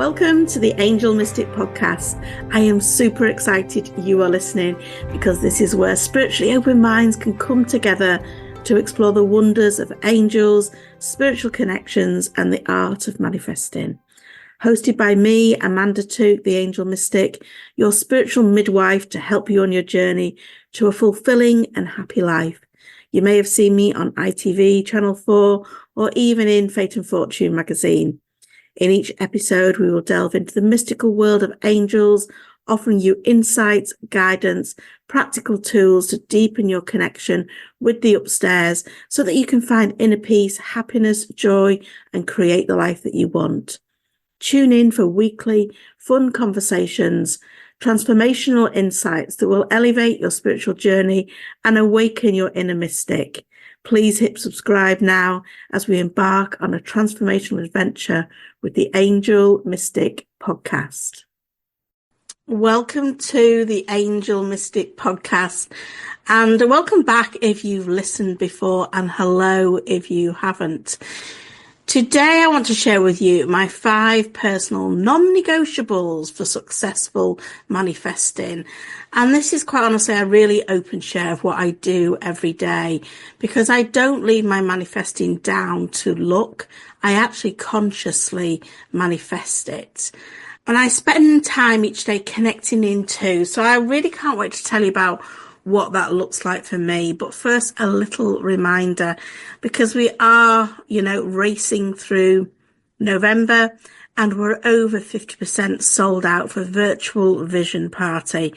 Welcome to the Angel Mystic Podcast. I am super excited you are listening because this is where spiritually open minds can come together to explore the wonders of angels, spiritual connections, and the art of manifesting. Hosted by me, Amanda Tooke, the Angel Mystic, your spiritual midwife to help you on your journey to a fulfilling and happy life. You may have seen me on ITV, Channel 4, or even in Fate and Fortune magazine. In each episode, we will delve into the mystical world of angels, offering you insights, guidance, practical tools to deepen your connection with the upstairs so that you can find inner peace, happiness, joy, and create the life that you want. Tune in for weekly, fun conversations, transformational insights that will elevate your spiritual journey and awaken your inner mystic. Please hit subscribe now as we embark on a transformational adventure with the Angel Mystic Podcast. Welcome to the Angel Mystic Podcast, and welcome back if you've listened before, and hello if you haven't. Today I want to share with you my 5 personal non-negotiables for successful manifesting. And this is quite honestly a really open share of what I do every day, because I don't leave my manifesting down to luck. I actually consciously manifest it. And I spend time each day connecting into. So I really can't wait to tell you about what that looks like for me. But first, a little reminder, because we are, racing through November and we're over 50% sold out for virtual vision party.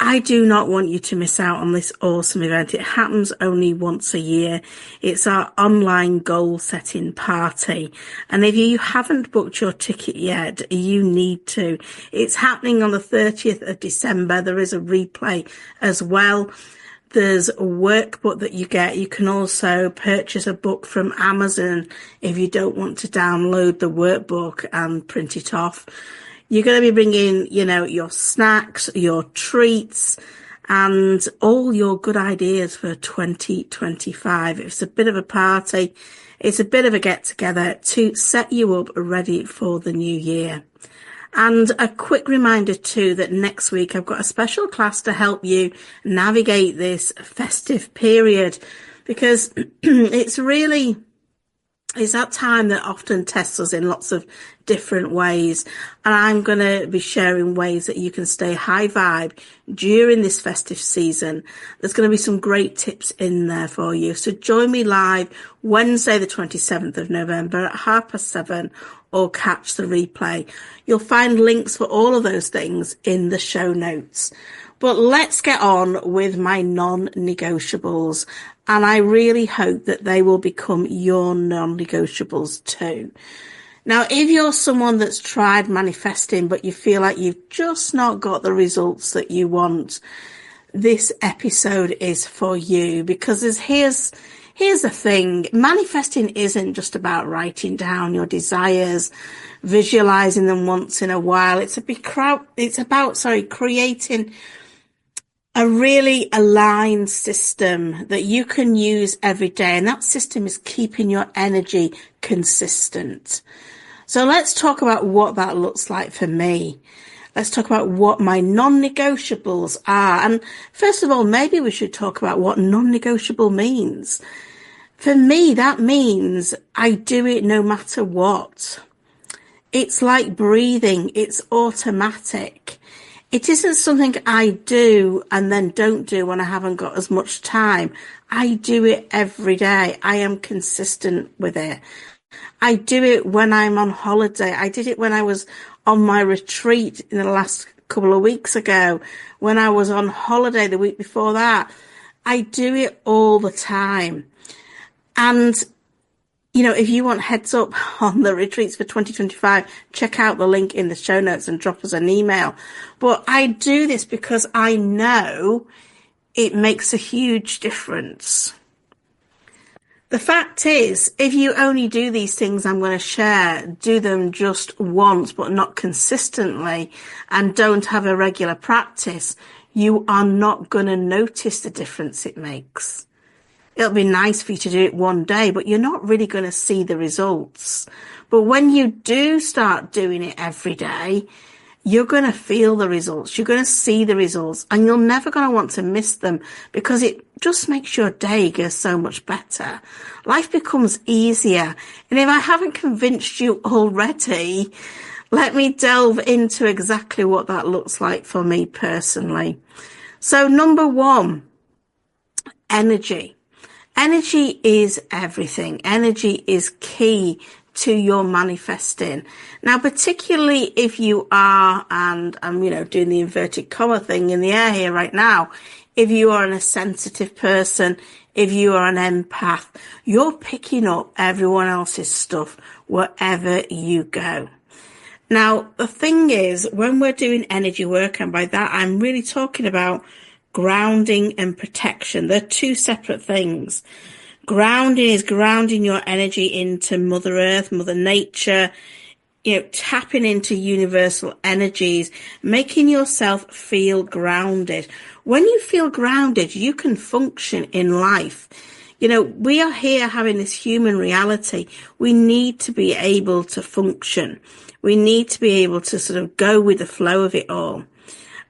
I do not want you to miss out on this awesome event. It happens only once a year. It's our online goal setting party. And if you haven't booked your ticket yet, you need to. It's happening on the 30th of December. There is a replay as well. There's a workbook that you get. You can also purchase a book from Amazon if you don't want to download the workbook and print it off. You're going to be bringing, your snacks, your treats, and all your good ideas for 2025. It's a bit of a party. It's a bit of a get-together to set you up ready for the new year. And a quick reminder too that next week I've got a special class to help you navigate this festive period, because it's that time that often tests us in lots of different ways. And I'm going to be sharing ways that you can stay high vibe during this festive season. There's going to be some great tips in there for you. So join me live Wednesday, the 27th of November at 7:30, or catch the replay. You'll find links for all of those things in the show notes. But let's get on with my non-negotiables. And I really hope that they will become your non-negotiables too. Now, if you're someone that's tried manifesting, but you feel like you've just not got the results that you want, this episode is for you, because here's the thing. Manifesting isn't just about writing down your desires, visualizing them once in a while. It's about creating a really aligned system that you can use every day. And that system is keeping your energy consistent. So let's talk about what that looks like for me. Let's talk about what my non-negotiables are. And first of all, maybe we should talk about what non-negotiable means. For me, that means I do it no matter what. It's like breathing. It's automatic. It isn't something I do and then don't do when I haven't got as much time. I do it every day. I am consistent with it. I do it when I'm on holiday. I did it when I was on my retreat in the last couple of weeks ago, when I was on holiday the week before that. I do it all the time. And if you want heads up on the retreats for 2025, check out the link in the show notes and drop us an email. But I do this because I know it makes a huge difference. The fact is, if you only do these things I'm going to share, do them just once but not consistently, and don't have a regular practice, you are not going to notice the difference it makes. It'll be nice for you to do it one day, but you're not really going to see the results. But when you do start doing it every day, you're going to feel the results. You're going to see the results, and you're never going to want to miss them, because it just makes your day go so much better. Life becomes easier. And if I haven't convinced you already, let me delve into exactly what that looks like for me personally. So number one, energy. Energy is everything. Energy is key to your manifesting. Now, particularly if you are, and I'm, doing the inverted comma thing in the air here right now, if you are a sensitive person, if you are an empath, you're picking up everyone else's stuff wherever you go. Now, the thing is, when we're doing energy work, and by that I'm really talking about grounding and protection. They're two separate things. Grounding is grounding your energy into Mother Earth, Mother Nature, tapping into universal energies, making yourself feel grounded. When you feel grounded, you can function in life. We are here having this human reality. We need to be able to function. We need to be able to sort of go with the flow of it all.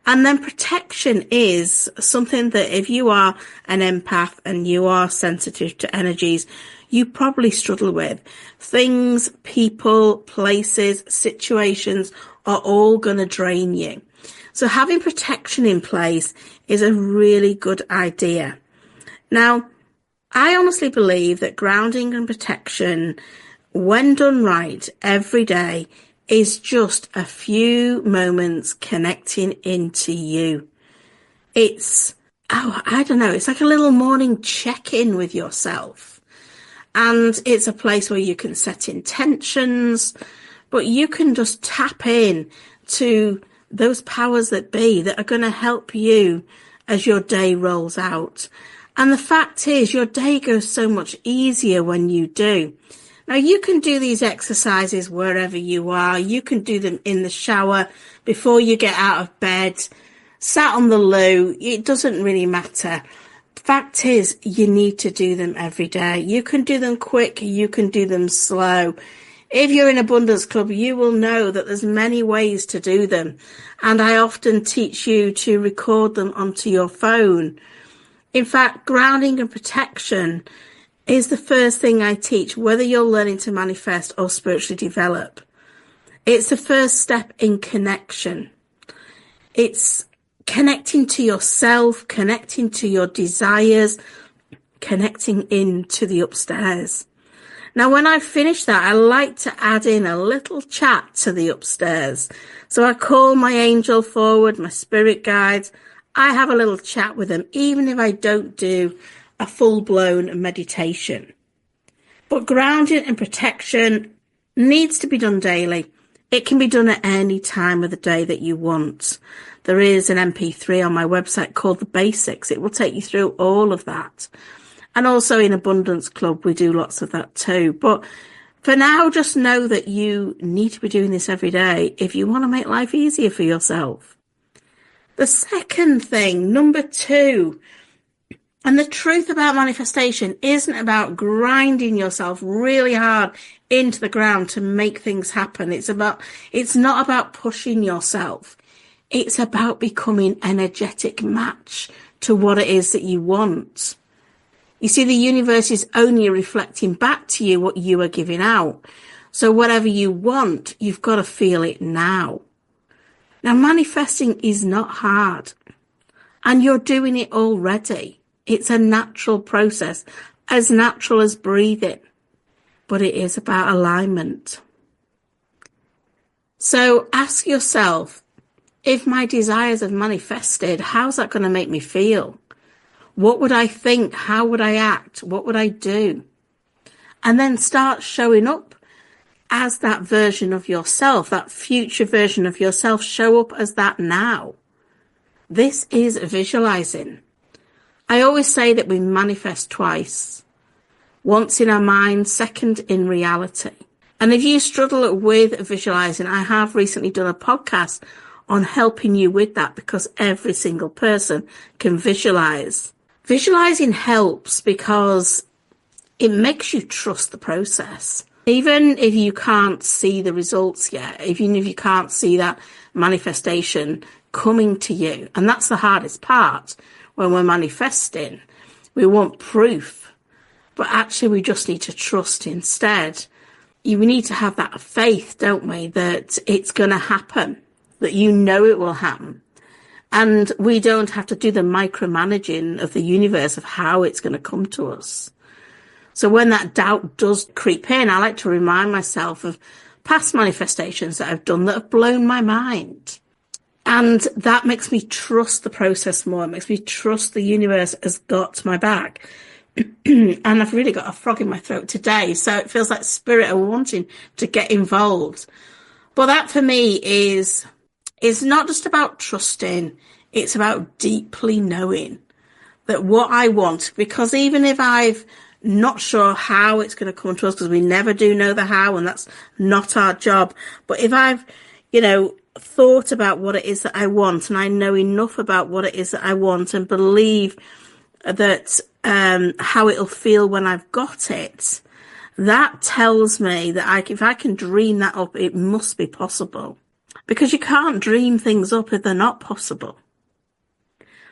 And then protection is something that if you are an empath and you are sensitive to energies, you probably struggle with. Things, people, places, situations are all going to drain you. So having protection in place is a really good idea. Now, I honestly believe that grounding and protection, when done right every day, is just a few moments connecting into you. It's like a little morning check-in with yourself. And it's a place where you can set intentions, but you can just tap in to those powers that be that are going to help you as your day rolls out. And the fact is, your day goes so much easier when you do. Now, you can do these exercises wherever you are. You can do them in the shower, before you get out of bed, sat on the loo. It doesn't really matter. Fact is, you need to do them every day. You can do them quick. You can do them slow. If you're in Abundance Club, you will know that there's many ways to do them. And I often teach you to record them onto your phone. In fact, grounding and protection is the first thing I teach, whether you're learning to manifest or spiritually develop. It's the first step in connection. It's connecting to yourself, connecting to your desires, connecting into the upstairs. Now, when I finish that, I like to add in a little chat to the upstairs. So I call my angel forward, my spirit guides. I have a little chat with them, even if I don't do a full-blown meditation. But grounding and protection needs to be done daily. It can be done at any time of the day that you want. There is an MP3 on my website called The Basics. It will take you through all of that. And also in Abundance Club, we do lots of that too. But for now, just know that you need to be doing this every day if you want to make life easier for yourself. The second thing, number 2, and the truth about manifestation isn't about grinding yourself really hard into the ground to make things happen. It's not about pushing yourself. It's about becoming an energetic match to what it is that you want. You see, the universe is only reflecting back to you what you are giving out. So whatever you want, you've got to feel it now. Now, manifesting is not hard, and you're doing it already. It's a natural process, as natural as breathing, but it is about alignment. So ask yourself, if my desires have manifested, how's that going to make me feel? What would I think? How would I act? What would I do? And then start showing up as that version of yourself, that future version of yourself. Show up as that now. This is visualizing. I always say that we manifest twice. Once in our mind, second in reality. And if you struggle with visualizing, I have recently done a podcast on helping you with that, because every single person can visualize. Visualizing helps because it makes you trust the process. Even if you can't see the results yet, even if you can't see that manifestation coming to you, and that's the hardest part when we're manifesting. We want proof, but actually we just need to trust instead. We need to have that faith, don't we, that it's going to happen, that you know it will happen. And we don't have to do the micromanaging of the universe of how it's going to come to us. So when that doubt does creep in, I like to remind myself of past manifestations that I've done that have blown my mind. And that makes me trust the process more. It makes me trust the universe has got my back. And I've really got a frog in my throat today. So it feels like spirit are wanting to get involved. But that for me is not just about trusting. It's about deeply knowing that what I want, because even if I've not sure how it's going to come to us, because we never do know the how, and that's not our job. But if I've, thought about what it is that I want, and I know enough about what it is that I want, and believe that how it'll feel when I've got it, that tells me that if I can dream that up, it must be possible. Because you can't dream things up if they're not possible.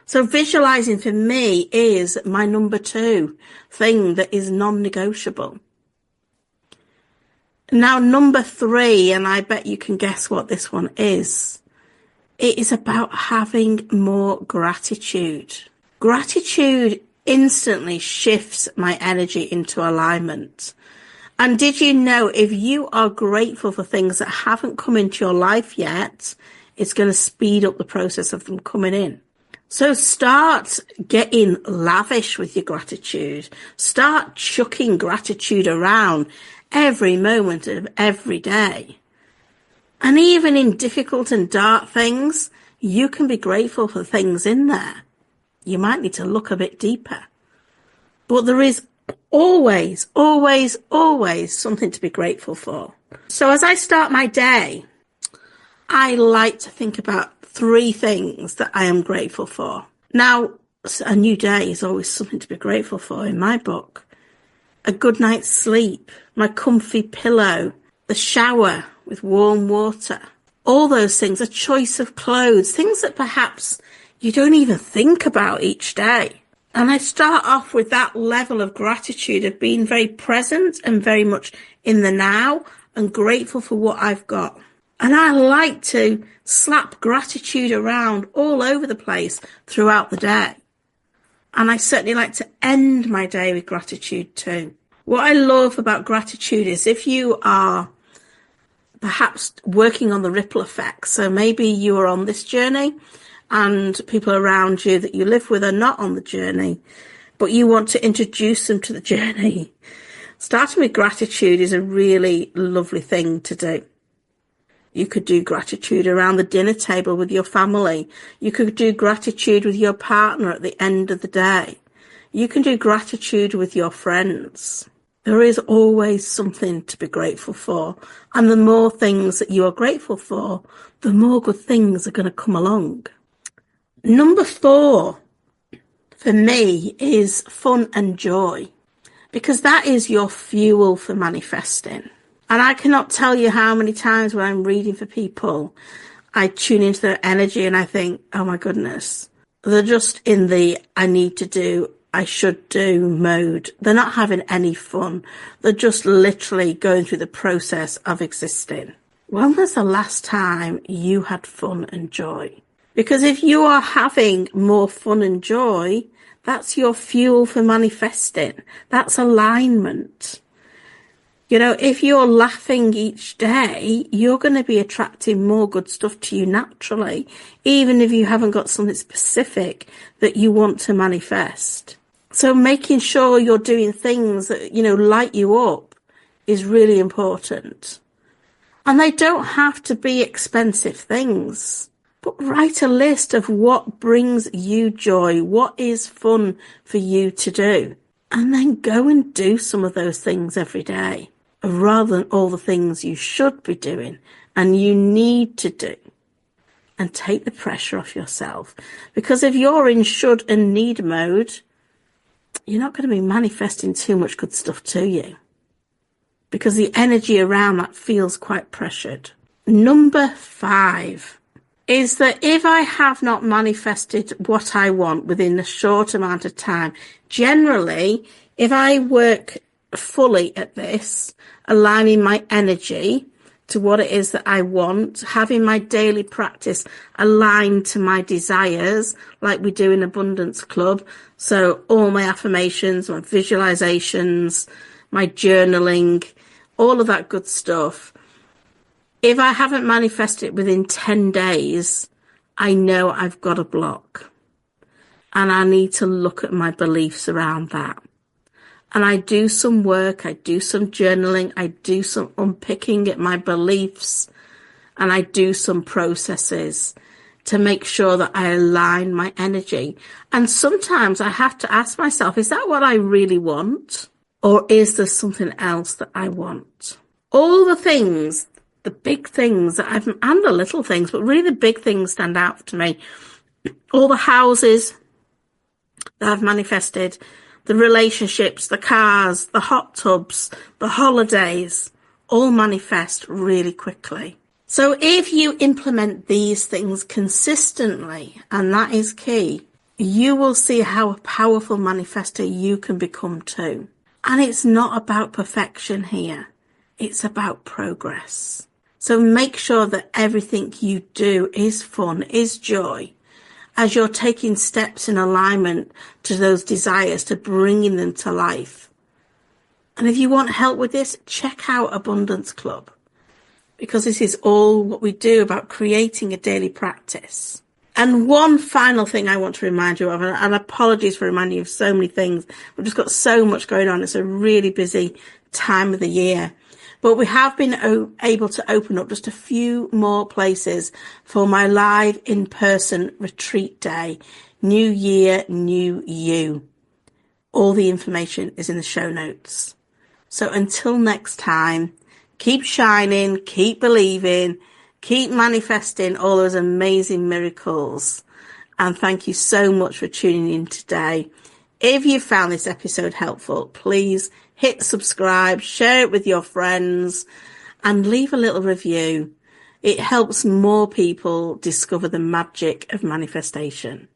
So visualizing for me is my number 2 thing that is non-negotiable. Now, number 3, and I bet you can guess what this one is. It is about having more gratitude. Gratitude instantly shifts my energy into alignment. And did you know if you are grateful for things that haven't come into your life yet, it's going to speed up the process of them coming in. So start getting lavish with your gratitude. Start chucking gratitude around every moment of every day. And even in difficult and dark things, you can be grateful for things in there. You might need to look a bit deeper. But there is always, always, always something to be grateful for. So as I start my day, I like to think about 3 things that I am grateful for. Now, a new day is always something to be grateful for in my book. A good night's sleep, my comfy pillow, the shower with warm water. All those things, a choice of clothes, things that perhaps you don't even think about each day. And I start off with that level of gratitude of being very present and very much in the now and grateful for what I've got. And I like to slap gratitude around all over the place throughout the day. And I certainly like to end my day with gratitude too. What I love about gratitude is if you are perhaps working on the ripple effect. So maybe you are on this journey and people around you that you live with are not on the journey, but you want to introduce them to the journey. Starting with gratitude is a really lovely thing to do. You could do gratitude around the dinner table with your family. You could do gratitude with your partner at the end of the day. You can do gratitude with your friends. There is always something to be grateful for. And the more things that you are grateful for, the more good things are going to come along. Number 4 for me is fun and joy, because that is your fuel for manifesting. And I cannot tell you how many times when I'm reading for people, I tune into their energy and I think, oh my goodness, they're just in the I need to do, I should do mode. They're not having any fun. They're just literally going through the process of existing. When was the last time you had fun and joy? Because if you are having more fun and joy, that's your fuel for manifesting. That's alignment. If you're laughing each day, you're going to be attracting more good stuff to you naturally, even if you haven't got something specific that you want to manifest. So making sure you're doing things that, light you up is really important. And they don't have to be expensive things, but write a list of what brings you joy, what is fun for you to do, and then go and do some of those things every day, rather than all the things you should be doing and you need to do. And take the pressure off yourself. Because if you're in should and need mode, you're not going to be manifesting too much good stuff to you, because the energy around that feels quite pressured. Number 5 is that if I have not manifested what I want within a short amount of time, generally, if I work fully at this, aligning my energy to what it is that I want, having my daily practice aligned to my desires, like we do in Abundance Club. So all my affirmations, my visualizations, my journaling, all of that good stuff. If I haven't manifested it within 10 days, I know I've got a block. And I need to look at my beliefs around that. And I do some work, I do some journaling, I do some unpicking at my beliefs, and I do some processes to make sure that I align my energy. And sometimes I have to ask myself, is that what I really want? Or is there something else that I want? All the things, the big things that and the little things, but really the big things stand out to me. All the houses that I've manifested, the relationships, the cars, the hot tubs, the holidays, all manifest really quickly. So if you implement these things consistently, and that is key, you will see how a powerful manifester you can become too. And it's not about perfection here. It's about progress. So make sure that everything you do is fun, is joy, as you're taking steps in alignment to those desires, to bringing them to life. And if you want help with this, check out Abundance Club, because this is all what we do about creating a daily practice. And one final thing I want to remind you of, and apologies for reminding you of so many things. We've just got so much going on. It's a really busy time of the year. But we have been able to open up just a few more places for my live in-person retreat day. New year, new you. All the information is in the show notes. So until next time, keep shining, keep believing, keep manifesting all those amazing miracles. And thank you so much for tuning in today. If you found this episode helpful, please hit subscribe, share it with your friends, and leave a little review. It helps more people discover the magic of manifestation.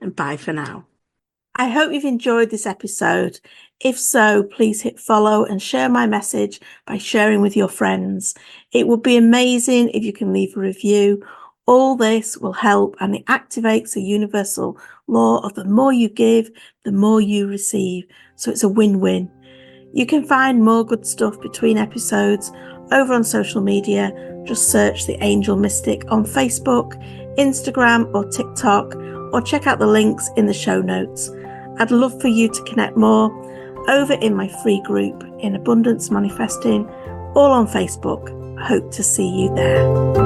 And bye for now. I hope you've enjoyed this episode. If so, please hit follow and share my message by sharing with your friends. It would be amazing if you can leave a review. All this will help, and it activates the universal law of the more you give, the more you receive. So it's a win-win. You can find more good stuff between episodes over on social media. Just search The Angel Mystic on Facebook, Instagram or TikTok, or check out the links in the show notes. I'd love for you to connect more over in my free group in Abundance Manifesting, all on Facebook. Hope to see you there.